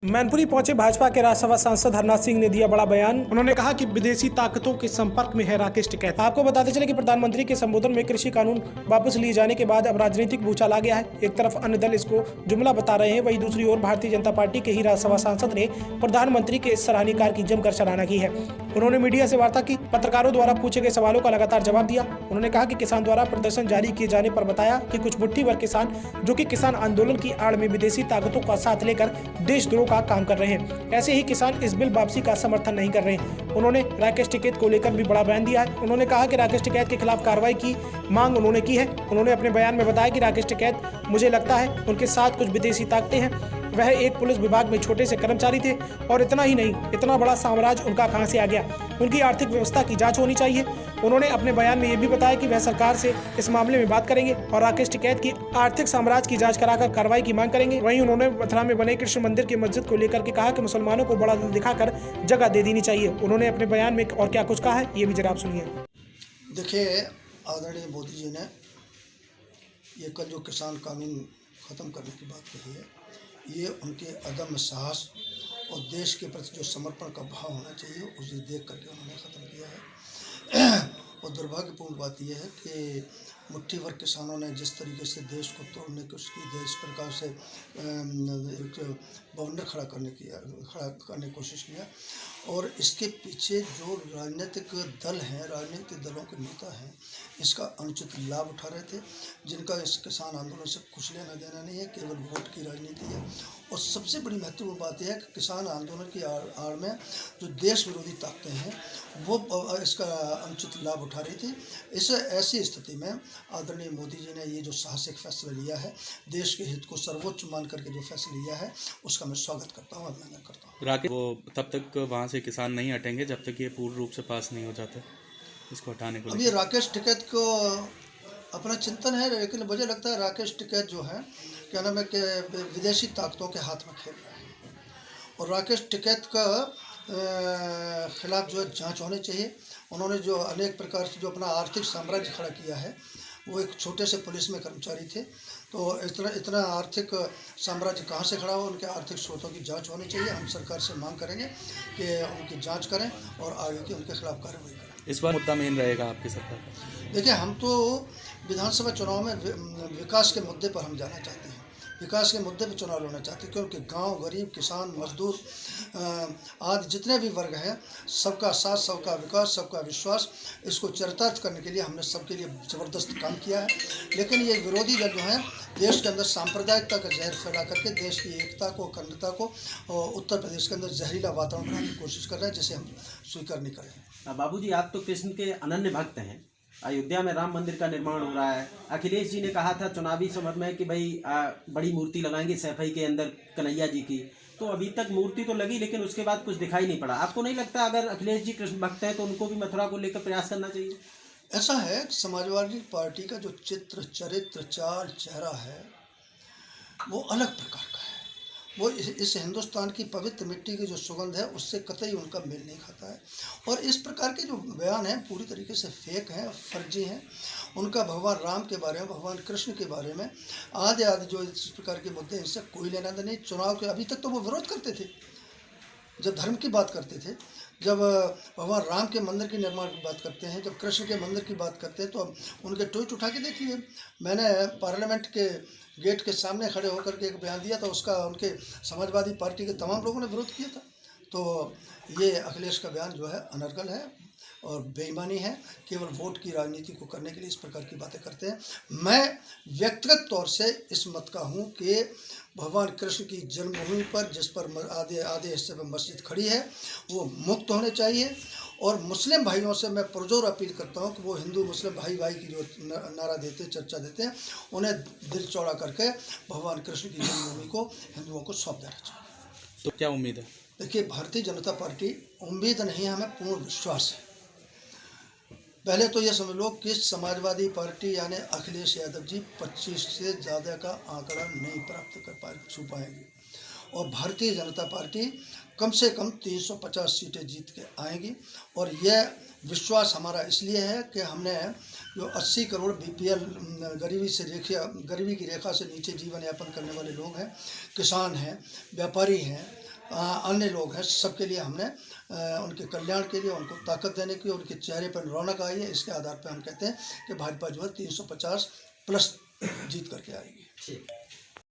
मैनपुरी पहुंचे भाजपा के राज्यसभा सांसद हरनाथ सिंह ने दिया बड़ा बयान। उन्होंने कहा कि विदेशी ताकतों के संपर्क में है राकेश टिकैत। आपको बताते चले कि प्रधानमंत्री के संबोधन में कृषि कानून वापस लिए जाने के बाद अब राजनीतिक भूचाल आ गया है। एक तरफ अन्य दल इसको जुमला बता रहे हैं, वहीं दूसरी ओर भारतीय जनता पार्टी के ही राज्यसभा सांसद ने प्रधानमंत्री के इस सराहनीय कार्य की जमकर सराहना की है। उन्होंने मीडिया से वार्ता की, पत्रकारों द्वारा पूछे गए सवालों का लगातार जवाब दिया। उन्होंने कहा कि किसान द्वारा प्रदर्शन जारी किए जाने पर बताया कि कुछ मुट्ठी भर किसान जो कि किसान आंदोलन की आड़ में विदेशी ताकतों का साथ लेकर देशद्रोह का काम कर रहे हैं, ऐसे ही किसान इस बिल वापसी का समर्थन नहीं कर रहे हैं। उन्होंने राकेश टिकैत को लेकर भी बड़ा बयान दिया है। उन्होंने कहा कि राकेश टिकैत के खिलाफ कार्रवाई की मांग उन्होंने की है। उन्होंने अपने बयान में बताया कि राकेश टिकैत, मुझे लगता है उनके साथ कुछ विदेशी ताकतें हैं। वह एक पुलिस विभाग में छोटे से कर्मचारी थे और इतना ही नहीं, इतना बड़ा साम्राज्य उनका कहां से आ गया। उनकी आर्थिक व्यवस्था की जांच होनी चाहिए। उन्होंने अपने बयान में ये भी बताया कि वह सरकार से इस मामले में बात करेंगे और राकेश टिकैत की आर्थिक साम्राज्य की जांच कराकर कार्रवाई की मांग करेंगे। वहीं उन्होंने मथुरा में बने कृष्ण मंदिर की मस्जिद को लेकर के कहा कि मुसलमानों को बड़ा दिल दिखाकर जगह दे देनी चाहिए। उन्होंने अपने बयान में और क्या कुछ कहा है, ये भी जरा आप सुनिए। देखिए, आदरणीय मोदी जी ने ये कल जो किसान कानून ख़त्म करने की बात कही है, ये उनके अदम्य साहस और देश के प्रति जो समर्पण का भाव होना चाहिए उसे देख करके उन्होंने ख़त्म किया है। और दुर्भाग्यपूर्ण बात यह है कि मुट्ठी भर किसानों ने जिस तरीके से देश को तोड़ने की कोशिश की, इस प्रकार से एक बवंडर खड़ा करने की कोशिश किया। और इसके पीछे जो राजनीतिक दल हैं, राजनीतिक दलों के नेता हैं, इसका अनुचित लाभ उठा रहे थे, जिनका इस किसान आंदोलन से कुछ लेना देना नहीं है, केवल वोट की राजनीति है। और सबसे बड़ी महत्वपूर्ण बात यह है कि किसान आंदोलन की आड़ में जो देश विरोधी ताकतें हैं वो इसका अनुचित लाभ उठा रही थी। इस ऐसी स्थिति में आदरणीय मोदी जी ने ये जो साहसिक फैसला लिया है, देश के हित को सर्वोच्च मान करके जो फैसला लिया है, उसका मैं स्वागत करता हूँ, अभिनंदन करता हूँ। राकेश, वो तब तक वहाँ से किसान नहीं हटेंगे जब तक ये पूर्ण रूप से पास नहीं हो जाते, इसको हटाने को। अब ये राकेश टिकैत को अपना चिंतन है, लेकिन मुझे लगता है राकेश टिकैत जो है, क्या नाम है कि विदेशी ताकतों के हाथ में खेल रहा है। और राकेश टिकैत का खिलाफ जो है जांच होनी चाहिए। उन्होंने जो अनेक प्रकार से जो अपना आर्थिक साम्राज्य खड़ा किया है, वो एक छोटे से पुलिस में कर्मचारी थे, तो इतना आर्थिक साम्राज्य कहाँ से खड़ा हो, उनके आर्थिक स्रोतों की जांच होनी चाहिए। हम सरकार से मांग करेंगे कि उनकी जांच करें और आगे की उनके खिलाफ कार्रवाई करें। इस बार मुद्दा मेन रहेगा आपकी सरकार का? देखिए, हम तो विधानसभा चुनाव में विकास के मुद्दे पर हम जाना चाहते हैं, विकास के मुद्दे पर चुनाव लड़ना चाहते हैं, क्योंकि गांव, गरीब, किसान, मजदूर आदि जितने भी वर्ग हैं, सबका साथ, सबका विकास, सबका विश्वास, इसको चरितार्थ करने के लिए हमने सबके लिए ज़बरदस्त काम किया है। लेकिन ये विरोधी दल जो हैं, देश के अंदर सांप्रदायिकता का जहर फैला करके देश की एकता को, अखंडता को उत्तर प्रदेश के अंदर जहरीला वातावरण बनाने की कोशिश कर रहे हैं, जिसे हम स्वीकार नहीं करेंगे। बाबूजी, आप तो कृष्ण के अनन्य भक्त हैं। अयोध्या में राम मंदिर का निर्माण हो रहा है। अखिलेश जी ने कहा था चुनावी समय में कि भाई बड़ी मूर्ति लगाएंगे सैफई के अंदर कन्हैया जी की, तो अभी तक मूर्ति तो लगी, लेकिन उसके बाद कुछ दिखाई नहीं पड़ा। आपको नहीं लगता अगर अखिलेश जी कृष्ण भक्त हैं तो उनको भी मथुरा को लेकर प्रयास करना चाहिए? ऐसा है कि समाजवादी पार्टी का जो चित्र, चरित्र, चाल, चेहरा है, वो अलग प्रकार का है। वो इस हिंदुस्तान की पवित्र मिट्टी की जो सुगंध है, उससे कतई उनका मेल नहीं खाता है। और इस प्रकार के जो बयान हैं पूरी तरीके से फेक हैं, फर्जी हैं। उनका भगवान राम के बारे में, भगवान कृष्ण के बारे में आदि जो इस प्रकार के मुद्दे, इनसे कोई लेना देना नहीं। चुनाव के अभी तक तो वो विरोध करते थे, जब धर्म की बात करते थे, जब भगवान राम के मंदिर के निर्माण की बात करते हैं, जब कृष्ण के मंदिर की बात करते हैं, तो उनके ट्वीट उठा के देख लिए। मैंने पार्लियामेंट के गेट के सामने खड़े होकर के एक बयान दिया था, उसका उनके समाजवादी पार्टी के तमाम लोगों ने विरोध किया था। तो ये अखिलेश का बयान जो है अनर्गल है और बेईमानी है, केवल वोट की राजनीति को करने के लिए इस प्रकार की बातें करते हैं। मैं व्यक्तिगत तौर से इस मत का हूँ कि भगवान कृष्ण की जन्मभूमि पर, जिस पर आधे हिस्से पर मस्जिद खड़ी है, वो मुक्त होने चाहिए। और मुस्लिम भाइयों से मैं पुरजोर अपील करता हूँ कि वो हिंदू मुस्लिम भाई की जो नारा देते, चर्चा देते हैं, उन्हें दिल चौड़ा करके भगवान कृष्ण की जन्मभूमि को हिंदुओं को सौंप देना चाहिए। तो क्या उम्मीद है? देखिए, भारतीय जनता पार्टी, उम्मीद नहीं, हमें पूर्ण विश्वास है। पहले तो ये समझ लो कि समाजवादी पार्टी यानी अखिलेश यादव जी 25 से ज़्यादा का आंकड़ा नहीं प्राप्त कर छू पाएंगी, और भारतीय जनता पार्टी कम से कम 350 सीटें जीत के आएंगी। और यह विश्वास हमारा इसलिए है कि हमने जो 80 करोड़ BPL गरीबी की रेखा से नीचे जीवन यापन करने वाले लोग हैं, किसान हैं, व्यापारी हैं, अन्य लोग हैं, सबके लिए हमने उनके कल्याण के लिए, उनको ताकत देने की, उनके चेहरे पर रौनक आई है, इसके आधार पर हम कहते हैं कि भाजपा जो है 350 प्लस जीत करके आएगी। ठीक।